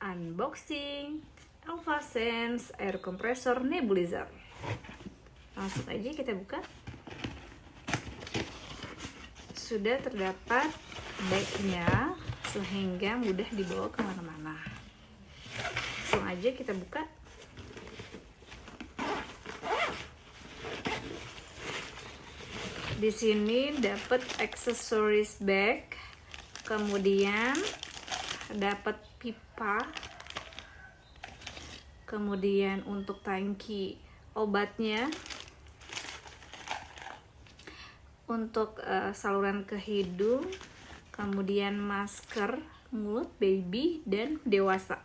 unboxing Alphasense air compressor nebulizer. Langsung aja kita buka. Sudah terdapat bagnya sehingga mudah dibawa kemana-mana. Langsung aja kita buka. Di sini dapat aksesoris bag, kemudian dapat pipa, kemudian untuk tangki obatnya, untuk saluran ke hidung, kemudian masker mulut baby dan dewasa.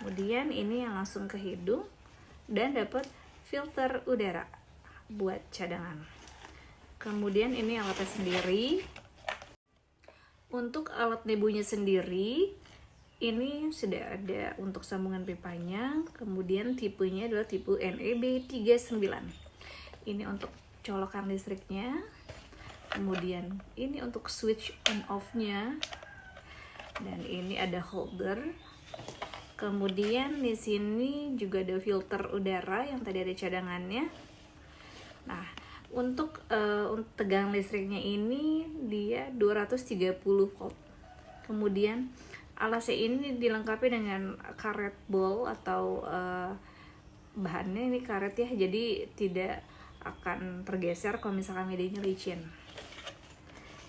Kemudian ini yang langsung ke hidung dan dapat filter udara buat cadangan. Kemudian ini alatnya sendiri. Untuk alat nebunya sendiri, ini sudah ada untuk sambungan pipanya. Kemudian tipenya adalah tipe NEB39. Ini untuk colokan listriknya. Kemudian ini untuk switch on off-nya. Dan ini ada holder. Kemudian di sini juga ada filter udara yang tadi ada cadangannya. Nah, untuk tegangan listriknya ini dia 230 volt. Kemudian alat ini dilengkapi dengan karet bol atau bahannya ini karet ya, jadi tidak akan tergeser kalau misalkan medianya licin.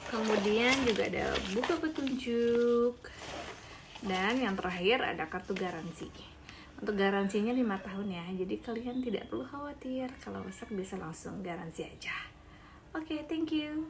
Kemudian juga ada buku petunjuk. Dan yang terakhir ada kartu garansi. Untuk garansinya 5 tahun ya. Jadi kalian tidak perlu khawatir, kalau rusak bisa langsung garansi aja. Oke, thank you.